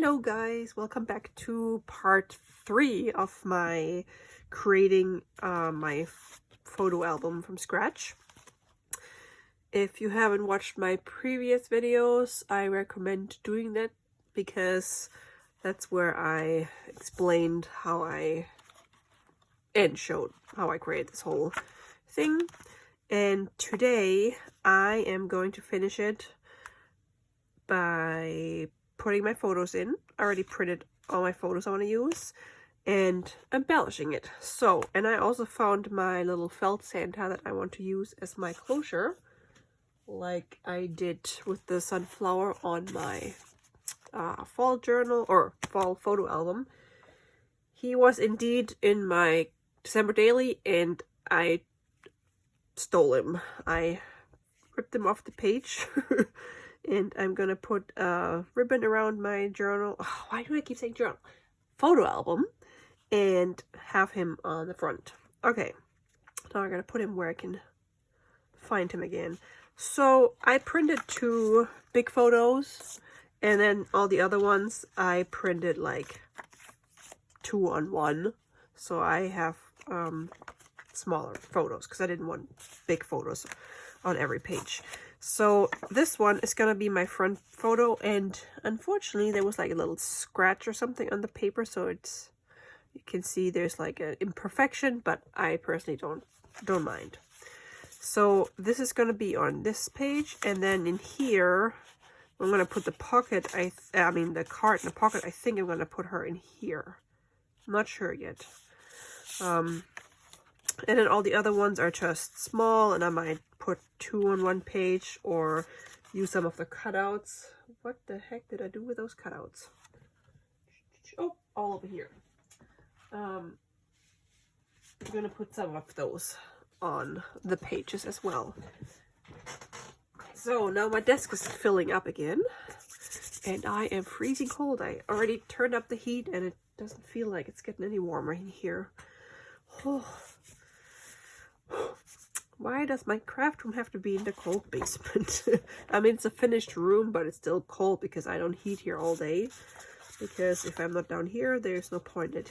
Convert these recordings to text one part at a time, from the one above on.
Hello guys, welcome back to part 3 of my creating my photo album from scratch. If you haven't watched my previous videos, I recommend doing that because that's where I explained how and showed how I created this whole thing. And today I am going to finish it by putting my photos in. I already printed all my photos I want to use and embellishing it. So, and I also found my little felt Santa that I want to use as my closure, like I did with the sunflower on my fall journal or fall photo album. He was indeed in my December daily and I stole him. I ripped him off the page. And I'm gonna put a ribbon around my journal. Oh, why do I keep saying journal? Photo album. And have him on the front. Okay. Now I'm gonna put him where I can find him again. So I printed 2 big photos. And then all the other ones I printed like 2 on 1. So I have smaller photos because I didn't want big photos on every page. So this one is gonna be my front photo, and unfortunately there was like a little scratch or something on the paper, so it's, you can see there's like an imperfection, but I personally don't mind. So this is gonna be on this page, and then in here I'm gonna put the pocket. I mean the card in the pocket. I think I'm gonna put her in here. I'm not sure yet. And then all the other ones are just small, and I might put 2 on 1 page or use some of the cutouts. What the heck did I do with those cutouts? Oh, all over here. I'm gonna put some of those on the pages as well. So now my desk is filling up again, and I am freezing cold. I already turned up the heat, and it doesn't feel like it's getting any warmer in here. Oh. Why does my craft room have to be in the cold basement? I mean, it's a finished room, but it's still cold because I don't heat here all day. Because if I'm not down here, there's no point in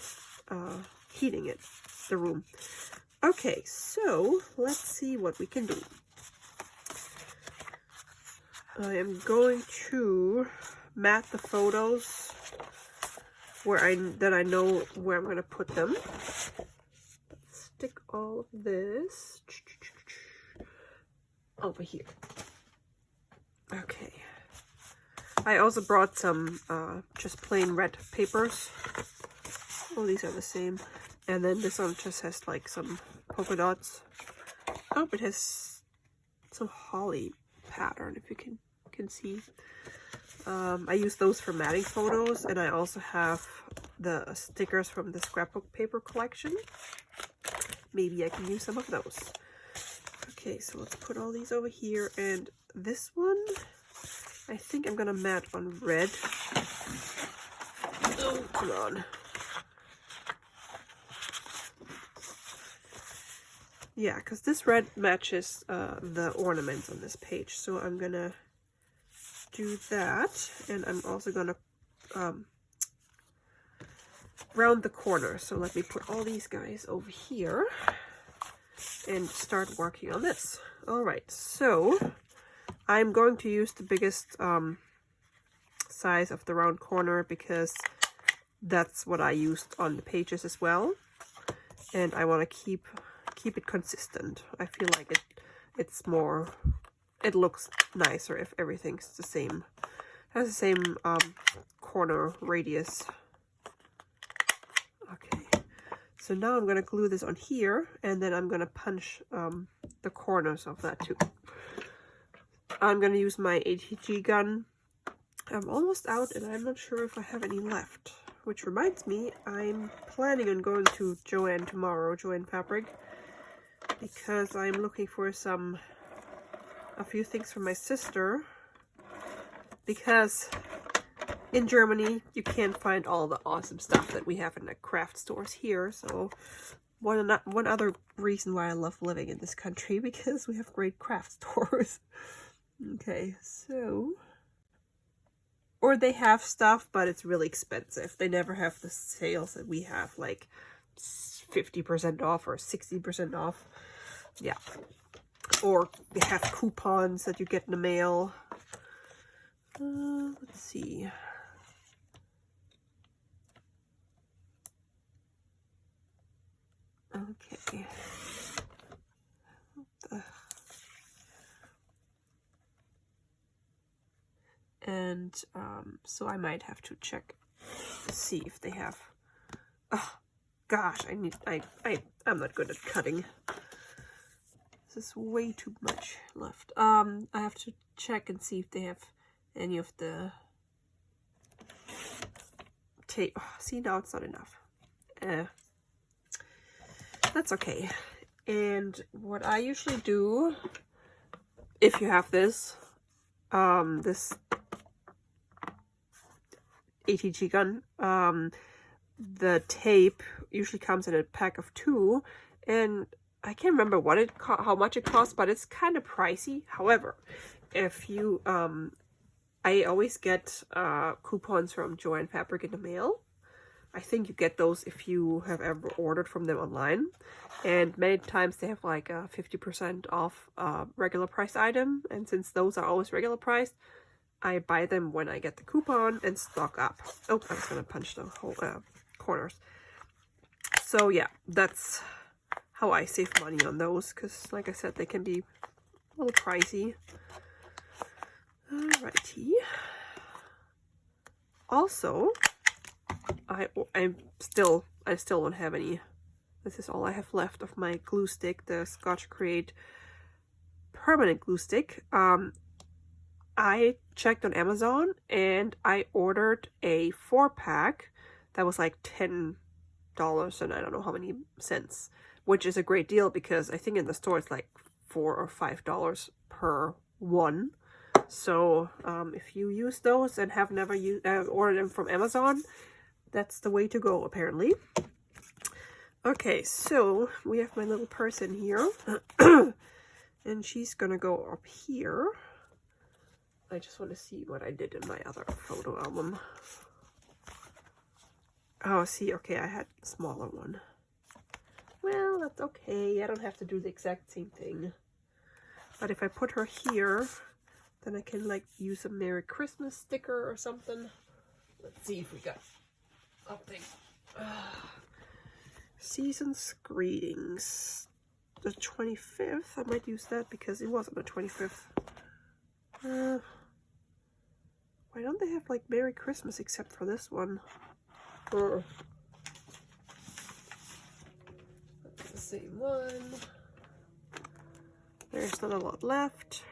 heating it, the room. Okay, so let's see what we can do. I am going to mat the photos that I know where I'm going to put them. Stick all of this over here. Okay. I also brought some just plain red papers. Oh, these are the same. And then this one just has like some polka dots. Oh, it has some holly pattern, if you can see. I use those for matting photos, and I also have the stickers from the scrapbook paper collection. Maybe I can use some of those. Okay, so let's put all these over here, and this one I think I'm gonna mat on red. Oh, come on. Yeah, because this red matches the ornaments on this page, so I'm gonna do that, and I'm also gonna round the corner. So let me put all these guys over here and start working on this. All right, so I'm going to use the biggest size of the round corner because that's what I used on the pages as well, and I want to keep it consistent. I feel like it looks nicer if everything's the same, has the same corner radius. Okay, so now I'm gonna glue this on here, and then I'm gonna punch the corners of that too. I'm gonna use my ATG gun. I'm almost out, and I'm not sure if I have any left. Which reminds me, I'm planning on going to Joann tomorrow, Joann Fabric, because I'm looking for a few things from my sister, because in Germany you can't find all the awesome stuff that we have in the craft stores here. So one other reason why I love living in this country, because we have great craft stores. Okay, so or they have stuff, but it's really expensive. They never have the sales that we have, like 50% off or 60% off. Yeah. Or they have coupons that you get in the mail. Let's see. Okay. And so I might have to check to see if they have. Oh gosh, I'm not good at cutting. This is way too much left. I have to check and see if they have any of the tape. Oh, see, now it's not enough. That's okay. And what I usually do, if you have this ATG gun, the tape usually comes in a pack of 2, and I can't remember how much it costs, but it's kind of pricey. However, if you I always get coupons from Joann Fabric in the mail. I think you get those if you have ever ordered from them online, and many times they have like a 50% off regular price item, and since those are always regular priced, I buy them when I get the coupon and stock up. Oh, I was gonna punch the whole corners. So yeah, that's how I save money on those, because like I said, they can be a little pricey. Alrighty. Also, I still don't have any. This is all I have left of my glue stick, the Scotch-Crate permanent glue stick. I checked on Amazon and I ordered a 4-pack that was like $10 and I don't know how many cents, which is a great deal because I think in the store it's like $4 or $5 per one. So if you use those and have never ordered them from Amazon, that's the way to go, apparently. Okay, so we have my little person here, and she's gonna go up here. I just want to see what I did in my other photo album. Oh, see, okay, I had a smaller one. Well, that's okay. I don't have to do the exact same thing. But if I put her here, then I can, like, use a Merry Christmas sticker or something. Let's see if we got something. Season's Greetings. The 25th. I might use that because it wasn't the 25th. Why don't they have like Merry Christmas except for this one? That's the same one. There's not a lot left.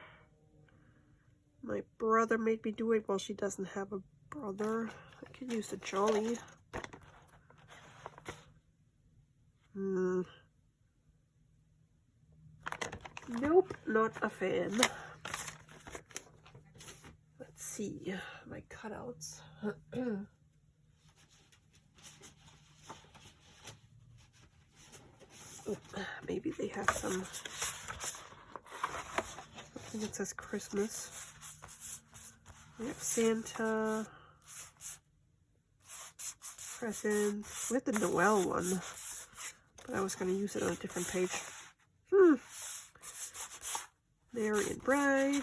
My brother made me do it while she doesn't have a brother. I could use the Jolly. Nope, not a fan. Let's see my cutouts. Oh, maybe they have some. I think it says Christmas. We have Santa. Presents. We have the Noel one, but I was going to use it on a different page. Merry and Bride.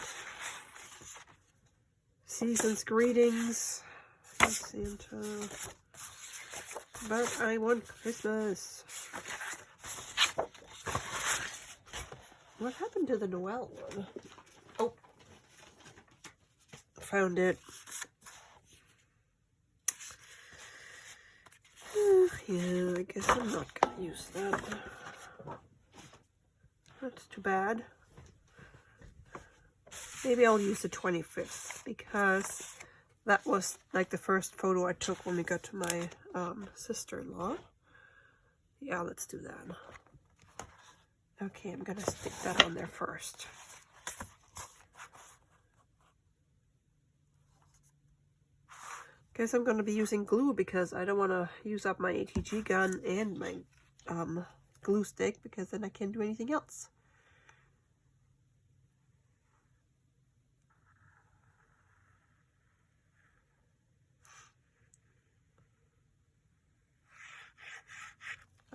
Season's Greetings. Santa. But I want Christmas. What happened to the Noel one? Oh. Found it. Yeah, I guess I'm not going to use that. That's too bad. Maybe I'll use the 25th because that was like the first photo I took when we got to my sister-in-law. Yeah, let's do that. Okay, I'm gonna stick that on there first. Guess I'm gonna be using glue because I don't want to use up my ATG gun and my glue stick because then I can't do anything else.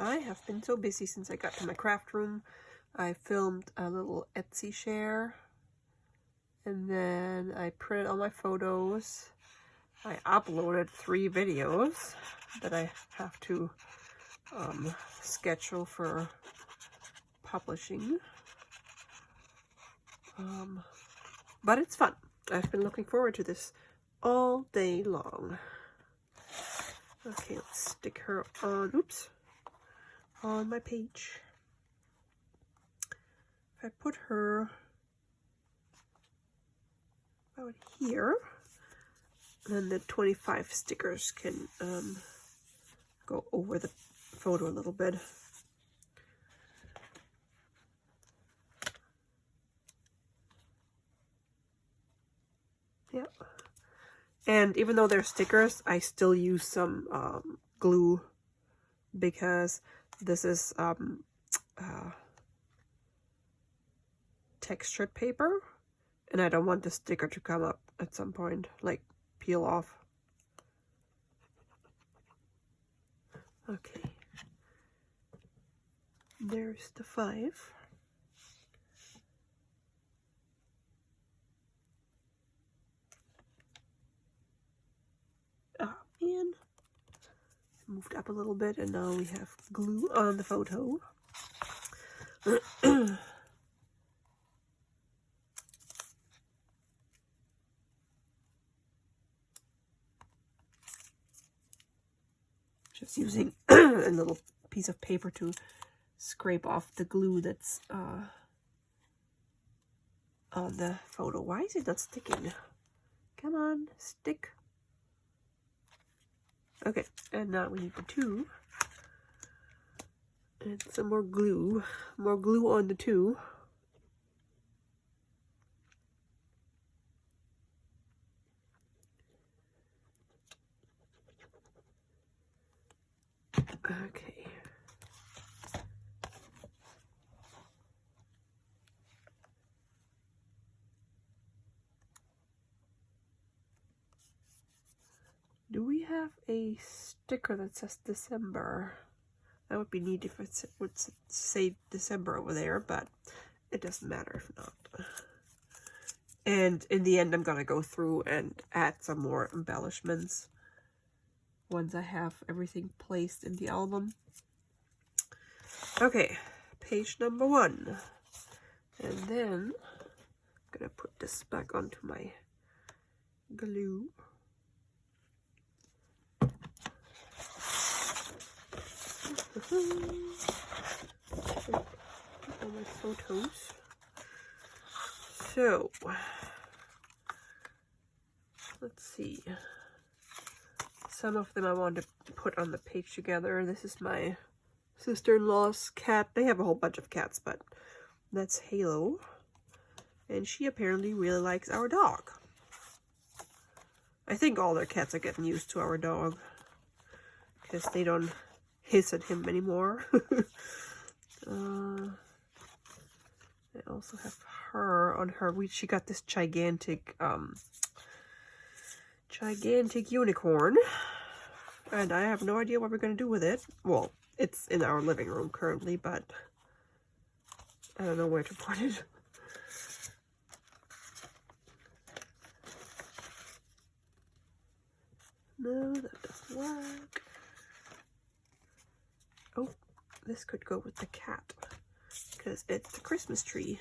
I have been so busy since I got to my craft room. I filmed a little Etsy share, and then I printed all my photos. I uploaded 3 videos that I have to schedule for publishing. But it's fun. I've been looking forward to this all day long. Okay, let's stick her on, oops, on my page. If I put her out here, then the 25 stickers can go over the photo a little bit. Yeah. And even though they're stickers, I still use some glue because this is textured paper, and I don't want the sticker to come up at some point, like peel off. Okay. There's the 5. And moved up a little bit, and now we have glue on the photo. Just using a little piece of paper to scrape off the glue that's on the photo. Why is it not sticking? Come on, stick. Okay, and now we need the 2. And some more glue. More glue on the 2. Okay. Do we have a sticker that says December? That would be neat if it would say December over there, but it doesn't matter if not. And in the end, I'm gonna go through and add some more embellishments once I have everything placed in the album. Okay, page number 1. And then I'm gonna put this back onto my glue. All my photos. So let's see. Some of them I want to put on the page together. This is my sister-in-law's cat. They have a whole bunch of cats, but that's Halo. And she apparently really likes our dog. I think all their cats are getting used to our dog, because they don't hiss at him anymore. I also have her on her. She got this gigantic unicorn, and I have no idea what we're gonna do with it. Well, it's in our living room currently, but I don't know where to put it. No, that doesn't work. Oh, this could go with the cat, because it's the Christmas tree.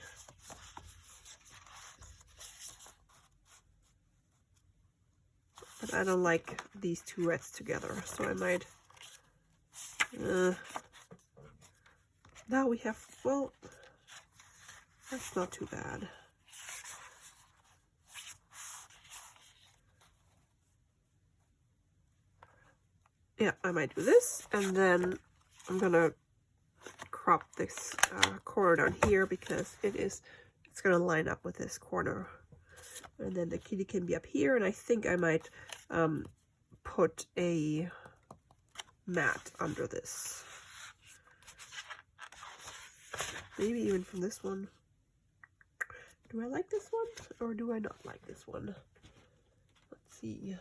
But I don't like these 2 reds together, so I might... now we have... well, that's not too bad. Yeah, I might do this, and then I'm gonna crop this corner down here because it's gonna line up with this corner. And then the kitty can be up here, and I think I might put a mat under this. Maybe even from this one. Do I like this one, or do I not like this one? Let's see.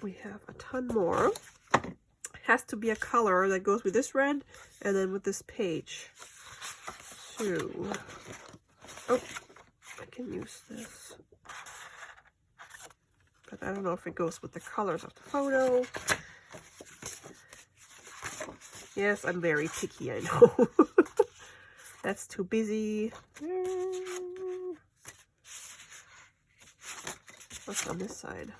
We have a ton more. has to be a color that goes with this red and then with this page. So, oh, I can use this. But I don't know if it goes with the colors of the photo. Yes, I'm very picky, I know. That's too busy. What's on this side?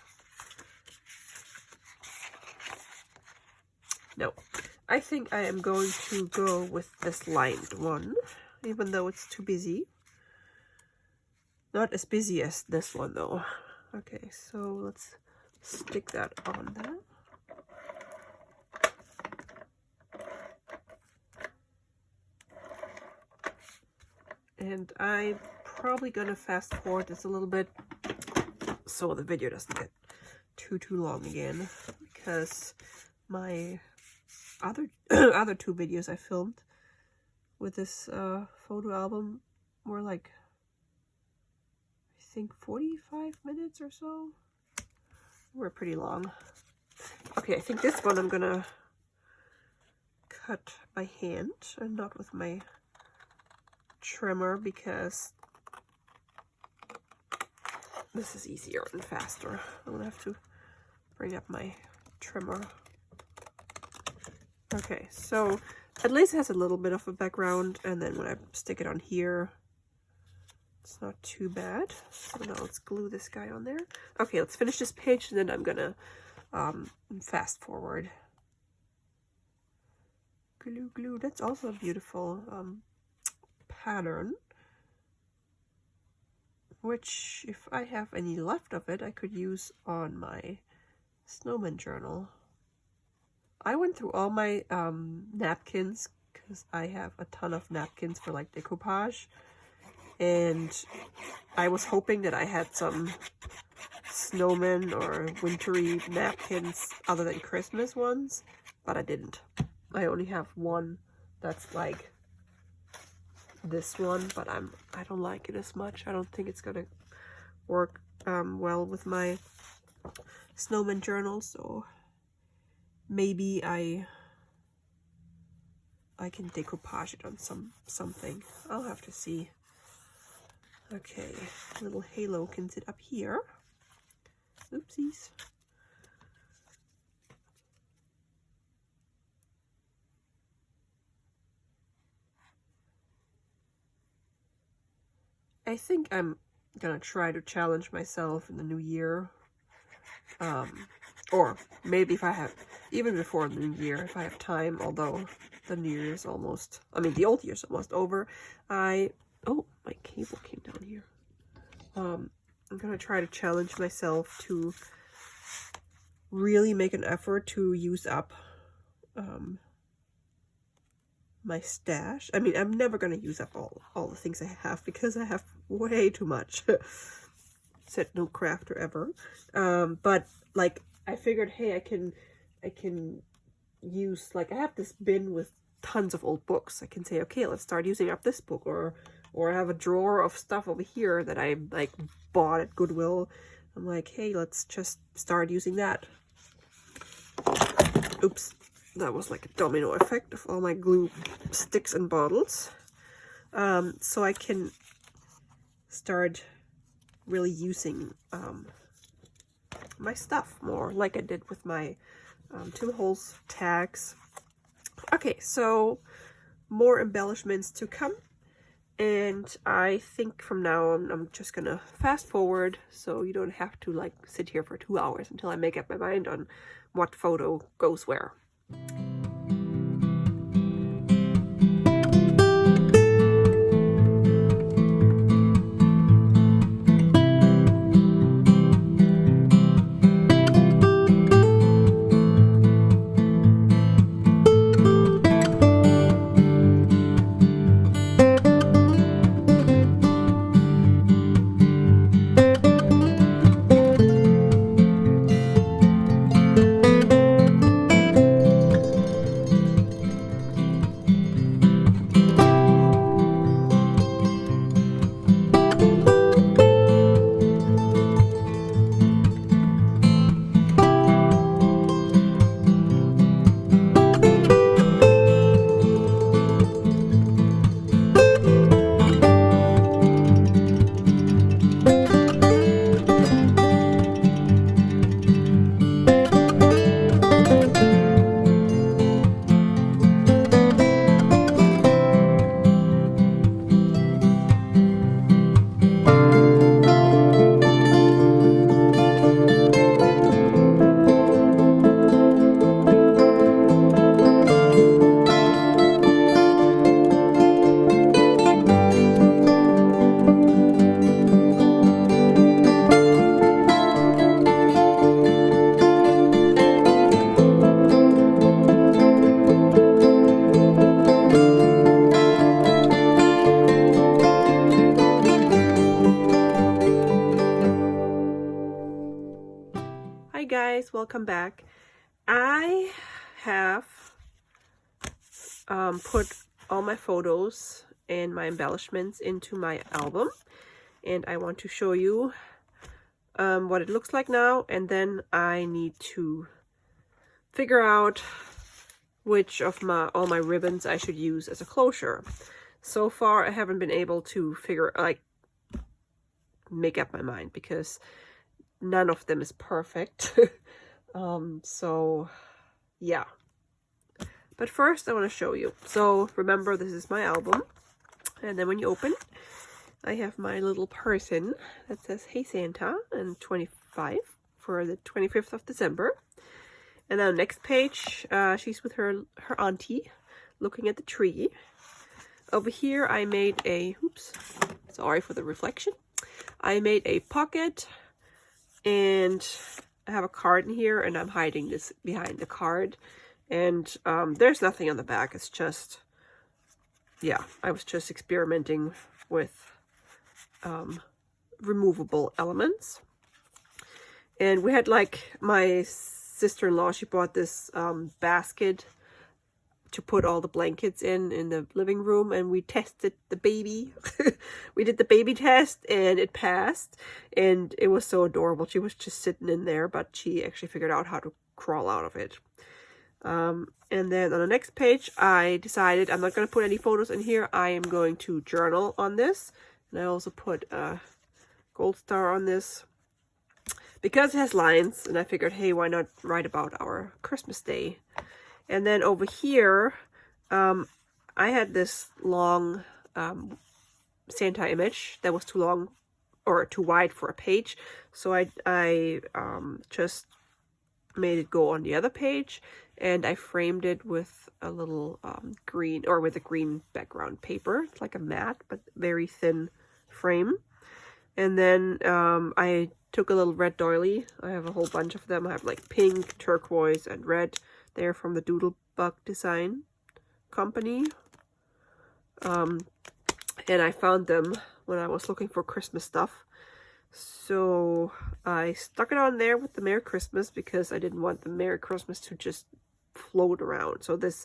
No, I think I am going to go with this lined one, even though it's too busy. Not as busy as this one though. Okay, so let's stick that on there. And I'm probably gonna fast forward this a little bit so the video doesn't get too long again, because my other other two videos I filmed with this photo album were like, I think 45 minutes or so. We're pretty long. Okay, I think this one I'm gonna cut by hand and not with my trimmer, because this is easier and faster. I'm gonna have to bring up my trimmer. Okay, so at least it has a little bit of a background, and then when I stick it on here, it's not too bad. So now let's glue this guy on there. Okay, let's finish this page, and then I'm gonna fast forward. Glue, glue. That's also a beautiful pattern, which if I have any left of it, I could use on my snowman journal. I went through all my napkins, because I have a ton of napkins for like decoupage, and I was hoping that I had some snowman or wintry napkins other than Christmas ones, but I didn't. I only have one that's like this one, but I don't like it as much. I don't think it's gonna work well with my snowman journal, so maybe I can decoupage it on something. I'll have to see. Okay, little halo can sit up here. Oopsies. I think I'm gonna try to challenge myself in the new year. Or maybe if I have, even before the new year, if I have time, although the new year's almost, I mean the old year's almost over, oh, my cable came down here. I'm gonna try to challenge myself to really make an effort to use up my stash. I mean, I'm never gonna use up all the things I have, because I have way too much. Said no crafter ever. But like, I figured, hey, I can use, like, I have this bin with tons of old books. I can say, okay, let's start using up this book, or I have a drawer of stuff over here that I like bought at Goodwill. I'm like, hey, let's just start using that. Oops, that was like a domino effect of all my glue sticks and bottles. So I can start really using my stuff more, like I did with my Tim Holtz tags. Okay, so more embellishments to come, and I think from now on I'm just gonna fast forward, so you don't have to like sit here for 2 hours until I make up my mind on what photo goes where. guys, welcome back. I have put all my photos and my embellishments into my album, and I want to show you what it looks like now, and then I need to figure out which of all my ribbons I should use as a closure. So far I haven't been able to make up my mind because none of them is perfect. So yeah, but first I want to show you. So remember, this is my album, and then when you open, I have my little person that says Hey Santa and 25 for the 25th of December. And then next page, she's with her auntie looking at the tree. Over here I made a, oops, sorry for the reflection. I made a pocket, and I have a card in here, and I'm hiding this behind the card. And there's nothing on the back. It's just, yeah, I was just experimenting with removable elements. And we had, like, my sister-in-law, she bought this basket to put all the blankets in the living room, and we tested the baby. We did the baby test, and it passed, and it was so adorable. She was just sitting in there, but she actually figured out how to crawl out of it. And then on the next page, I decided I'm not going to put any photos in here. I am going to journal on this, and I also put a gold star on this because it has lines, and I figured, hey, why not write about our Christmas day? And then over here, I had this long Santa image that was too long or too wide for a page. So I just made it go on the other page, and I framed it with a little green, or with a green background paper. It's like a matte, but very thin frame. And then I took a little red doily. I have a whole bunch of them. I have like pink, turquoise, and red. They're from the Doodlebug Design Company. And I found them when I was looking for Christmas stuff. So I stuck it on there with the Merry Christmas because I didn't want the Merry Christmas to just float around. So this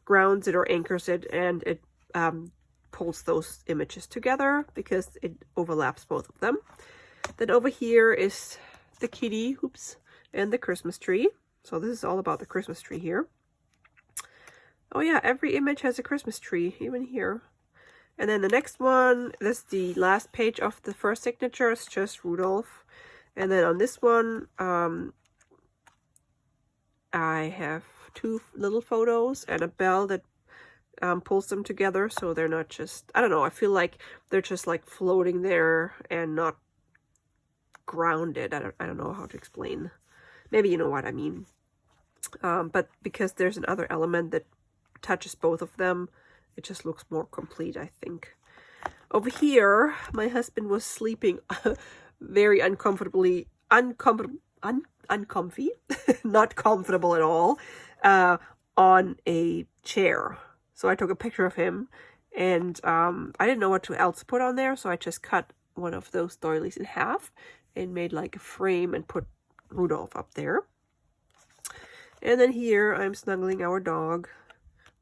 grounds it or anchors it, and it pulls those images together because it overlaps both of them. Then over here is the kitty, oops, and the Christmas tree. So this is all about the Christmas tree here. Oh yeah, every image has a Christmas tree, even here. And then the next one, that's the last page of the first signature. It's just Rudolph. And then on this one, I have two little photos and a bell that pulls them together. So they're not just, I don't know, I feel like they're just like floating there and not grounded. I don't know how to explain. Maybe you know what I mean. But because there's another element that touches both of them, it just looks more complete, I think. Over here, my husband was sleeping very uncomfy, not comfortable at all, on a chair. So I took a picture of him, and I didn't know what else to put on there, so I just cut one of those doilies in half and made like a frame and put Rudolph up there. And then here I'm snuggling our dog,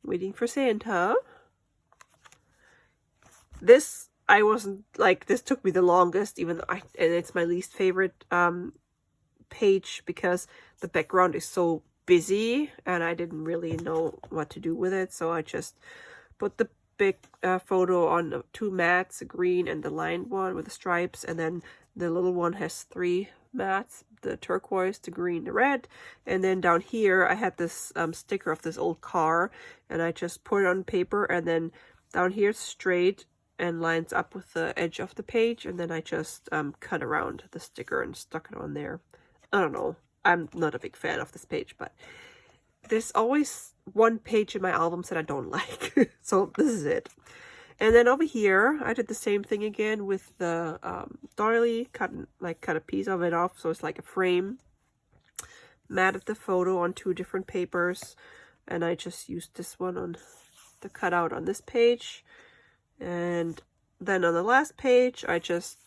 waiting for Santa. This, I wasn't like, this took me the longest, even though and it's my least favorite page because the background is so busy and I didn't really know what to do with it. So I just put the big photo on two mats, a green and the lined one with the stripes, and then the little one has three mats, the turquoise, the green, the red. And then down here I had this sticker of this old car, and I just put it on paper, and then down here it's straight and lines up with the edge of the page, and then I just cut around the sticker and stuck it on there. I don't know, I'm not a big fan of this page, but there's always one page in my albums that I don't like. So this is it. And then over here, I did the same thing again with the doily, cut a piece of it off, so it's like a frame. Matted the photo on two different papers, and I just used this one on the cutout on this page, and then on the last page, I just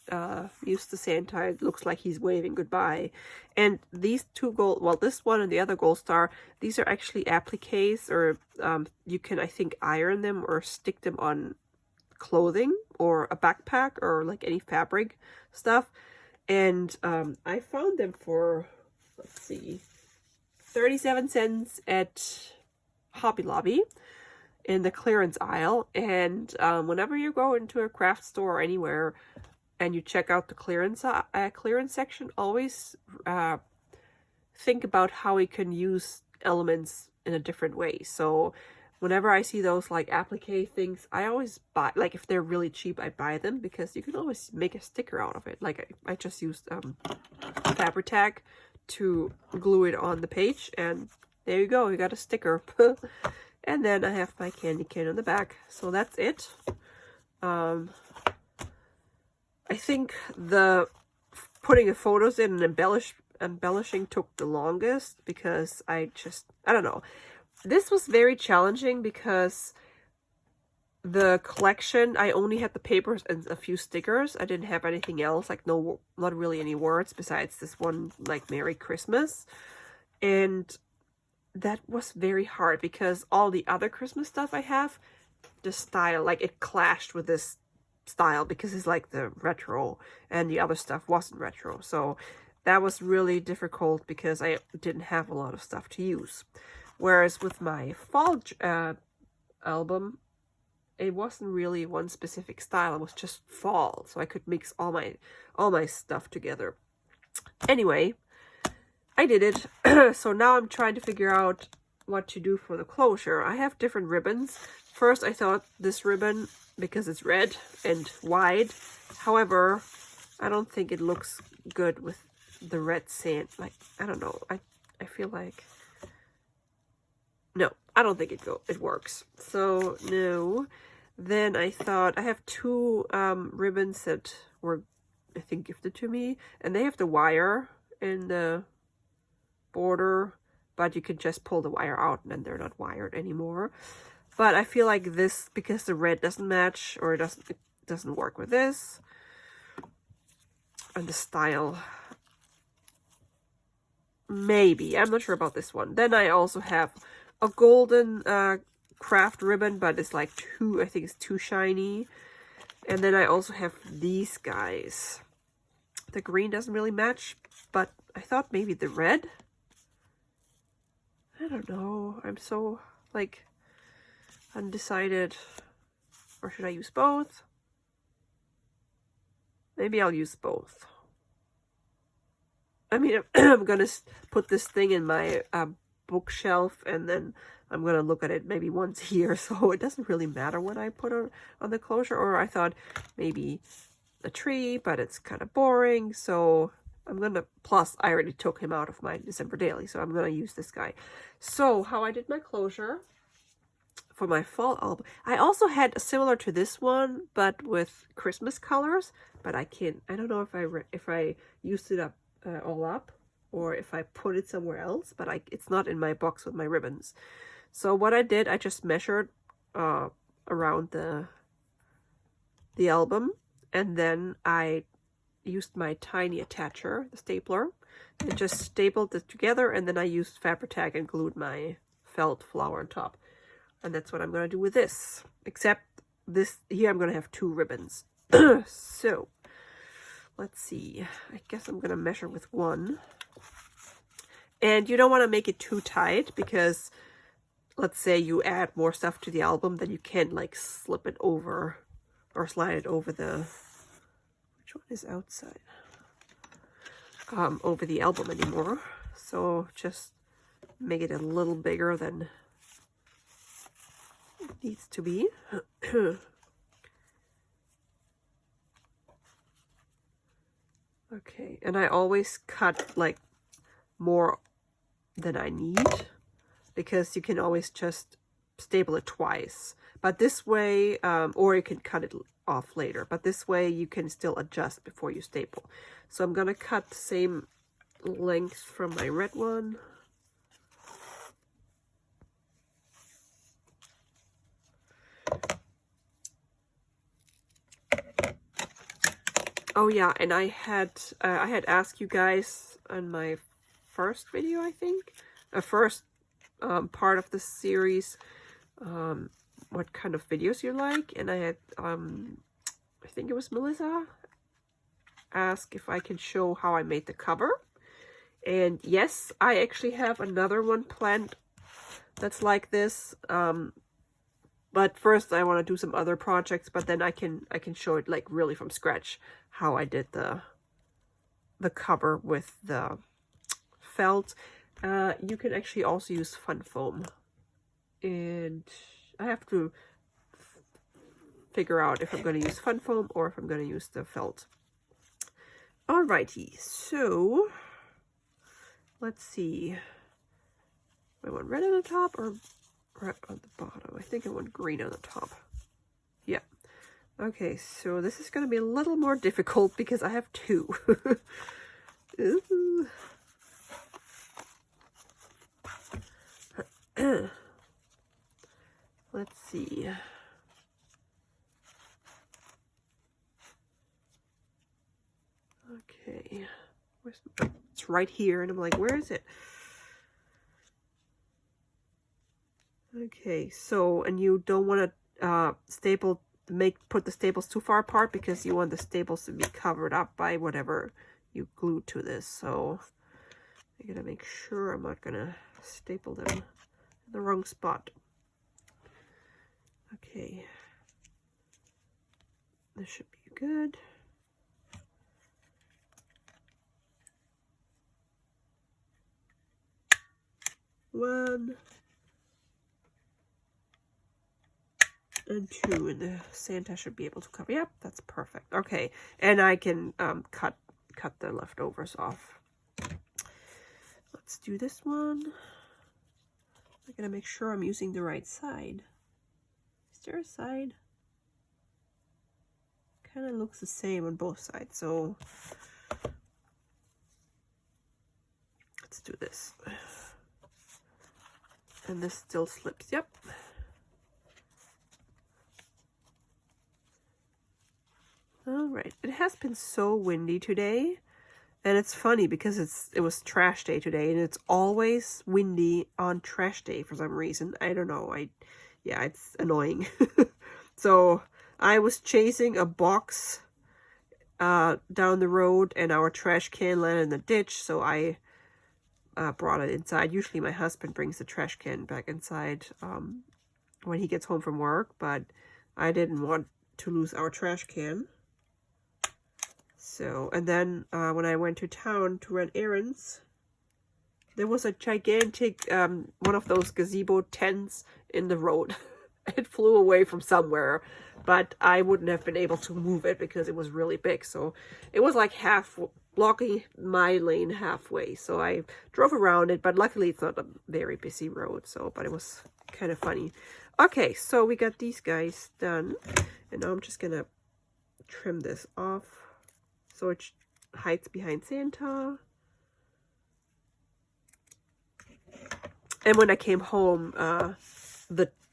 used the Santa. It looks like he's waving goodbye. And these two gold, well, this one and the other gold star, these are actually appliques, or you can, I think, iron them or stick them on clothing or a backpack or like any fabric stuff. And I found them for, let's see, 37 cents at Hobby Lobby in the clearance aisle. And whenever you go into a craft store or anywhere and you check out the clearance section, always think about how we can use elements in a different way. So whenever I see those like applique things, I always buy, like if they're really cheap, I buy them because you can always make a sticker out of it. Like I just used Fabri-Tac to glue it on the page, and there you go, you got a sticker. And then I have my candy cane on the back. So that's it. I think the putting the photos in and embellishing took the longest because I don't know. This was very challenging because the collection, I only had the papers and a few stickers. I didn't have anything else, like not really any words besides this one, like Merry Christmas. And that was very hard because all the other Christmas stuff I have, the style, like it clashed with this style because it's like the retro and the other stuff wasn't retro. So that was really difficult because I didn't have a lot of stuff to use. Whereas with my fall album, it wasn't really one specific style. It was just fall, so I could mix all my stuff together. Anyway, I did it. So now I'm trying to figure out what to do for the closure. I have different ribbons. First, I thought this ribbon, because it's red and wide. However, I don't think it looks good with the red sand. Like, I don't know. I feel like... No, I don't think it works. So, no. Then I thought, I have two ribbons that were, I think, gifted to me. And they have the wire in the border, but you can just pull the wire out and then they're not wired anymore. But I feel like this, because the red doesn't match, or it doesn't work with this. And the style, maybe. I'm not sure about this one. Then I also have a golden craft ribbon, but it's like I think it's too shiny. And then I also have these guys. The green doesn't really match, but I thought maybe the red. I don't know. I'm so, like, undecided. Or should I use both? Maybe I'll use both. I mean, I'm gonna put this thing in my bookshelf, and then I'm gonna look at it maybe once a year, so it doesn't really matter what I put on the closure. Or I thought maybe a tree, but it's kind of boring, so I'm gonna, plus I already took him out of my December daily, so I'm gonna use this guy. So how I did my closure for my fall album, I also had similar to this one, but with Christmas colors, but I don't know if I used it up all up, or if I put it somewhere else, but it's not in my box with my ribbons. So what I did, I just measured around the album, and then I used my tiny attacher, the stapler, and just stapled it together, and then I used Fabri-Tac and glued my felt flower on top. And that's what I'm going to do with this. Except this, here I'm going to have two ribbons. So, let's see. I guess I'm going to measure with one. And you don't want to make it too tight, because let's say you add more stuff to the album, then you can't like slip it over or slide it over the, which one is outside? Over the album anymore. So just make it a little bigger than it needs to be. Okay, and I always cut like more than I need, because you can always just staple it twice. But this way, or you can cut it off later, but this way you can still adjust before you staple. So I'm gonna cut the same length from my red one. Oh yeah, and I had asked you guys on my first video, I think, a first part of the series, what kind of videos you like, and I had I think it was Melissa ask if I can show how I made the cover. And yes, I actually have another one planned that's like this. But first I want to do some other projects, but then I can show it like really from scratch how I did the cover with the felt. You can actually also use fun foam. And I have to figure out if I'm going to use fun foam or if I'm going to use the felt. Alrighty, so let's see. I want red on the top or red on the bottom? I think I want green on the top. Yeah. Okay, so this is going to be a little more difficult because I have two. Ooh. Let's see. Okay. It's right here, and I'm like, where is it? Okay, so, and you don't want to put the staples too far apart because you want the staples to be covered up by whatever you glue to this. So I gotta make sure I'm not gonna staple them in the wrong spot. Okay, this should be good. One and two, and the Santa should be able to cover. Yep, that's perfect. Okay, and I can cut the leftovers off. Let's do this one. I'm gonna make sure I'm using the right side. Is there a side? Kind of looks the same on both sides, so let's do this. And this still slips. Yep. All right. It has been so windy today, and it's funny because it was trash day today, and it's always windy on trash day for some reason. I don't know. Yeah, it's annoying. So I was chasing a box down the road, and our trash can landed in the ditch, so I brought it inside. Usually my husband brings the trash can back inside when he gets home from work, but I didn't want to lose our trash can. So, and then when I went to town to run errands, there was a gigantic one of those gazebo tents in the road. It flew away from somewhere, but I wouldn't have been able to move it because it was really big. So it was like blocking my lane halfway. So I drove around it, but luckily it's not a very busy road. So, but it was kind of funny. Okay, so we got these guys done, and now I'm just gonna trim this off so it hides behind Santa. And when I came home,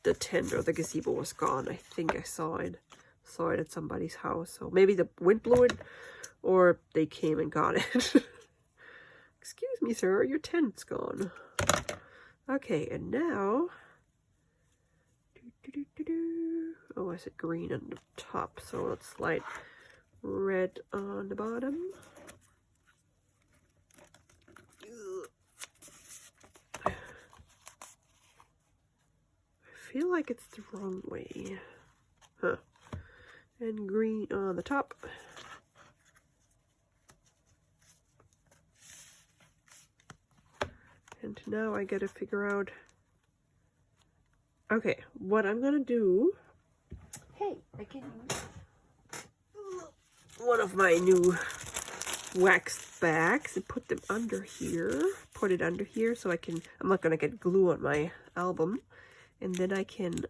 the tent or the gazebo was gone. I think I saw it at somebody's house. So maybe the wind blew it, or they came and got it. Excuse me, sir, your tent's gone. Okay, and now, oh, I said green on the top, so let's slide red on the bottom. I feel like it's the wrong way. Huh. And green on the top. And now I gotta figure out, okay, what I'm gonna do. Hey, I can use one of my new wax bags and put them under here. Put it under here so I'm not gonna get glue on my album. And then I can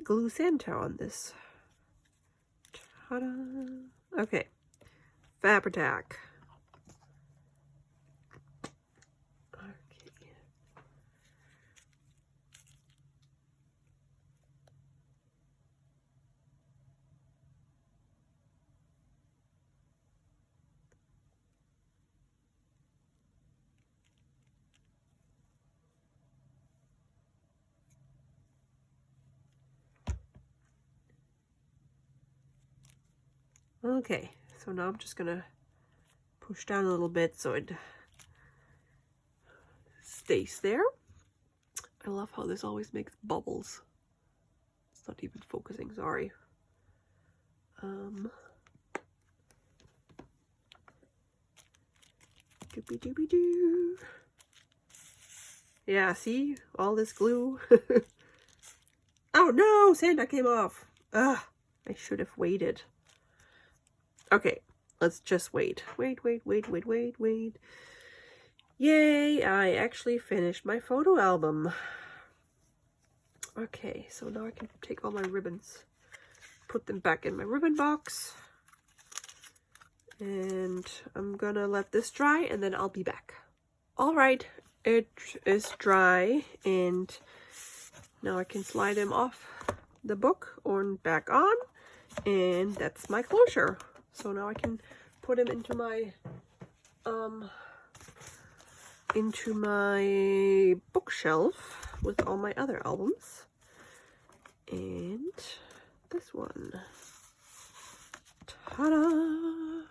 glue Santa on this. Ta-da! Okay. Fabri-Tac. Okay. Okay, so now I'm just gonna push down a little bit so it stays there. I love how this always makes bubbles. It's not even focusing, sorry. Doobie doobie doo. Yeah, see? All this glue. Oh no! Santa came off! Ugh, I should have waited. Okay, let's just wait. Wait. Yay, I actually finished my photo album. Okay, so now I can take all my ribbons, put them back in my ribbon box. And I'm gonna let this dry and then I'll be back. All right, it is dry and now I can slide them off the book or back on, and that's my closure. So now I can put them into my bookshelf with all my other albums. And this one. Ta-da!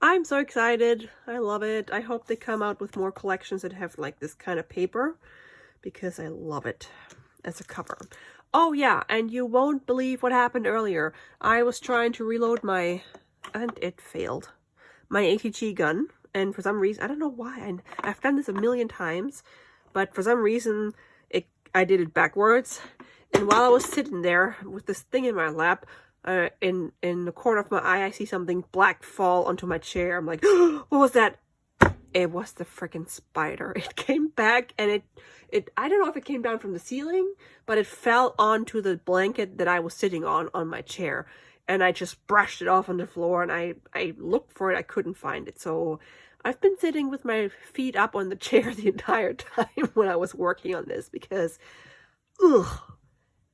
I'm so excited. I love it. I hope they come out with more collections that have like this kind of paper, because I love it as a cover. Oh yeah, and you won't believe what happened earlier. I was trying to reload my, and it failed, my ATG gun. And for some reason, I don't know why, I've done this a million times, but for some reason, I did it backwards. And while I was sitting there with this thing in my lap, in the corner of my eye, I see something black fall onto my chair. I'm like, what was that? It was the freaking spider. It came back and I don't know if it came down from the ceiling, but it fell onto the blanket that I was sitting on my chair. And I just brushed it off on the floor, and I looked for it. I couldn't find it. So I've been sitting with my feet up on the chair the entire time when I was working on this, because, ugh.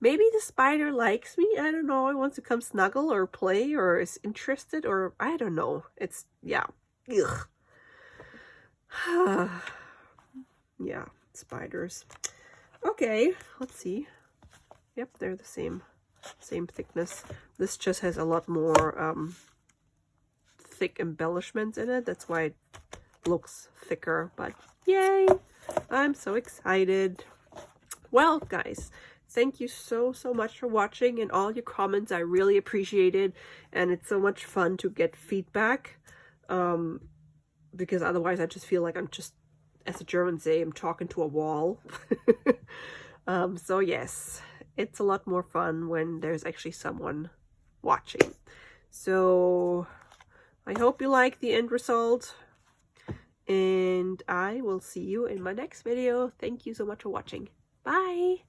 Maybe the spider likes me. I don't know. It wants to come snuggle or play or is interested, or I don't know. It's, yeah. Ugh. Yeah, spiders. Okay, let's see. Yep, they're the same thickness. This just has a lot more thick embellishments in it. That's why it looks thicker, but yay! I'm so excited. Well, guys, thank you so much for watching, and all your comments I really appreciated, and it's so much fun to get feedback, because otherwise I just feel like I'm just, as the Germans say, I'm talking to a wall. So yes, it's a lot more fun when there's actually someone watching. So I hope you like the end result, and I will see you in my next video. Thank you so much for watching. Bye!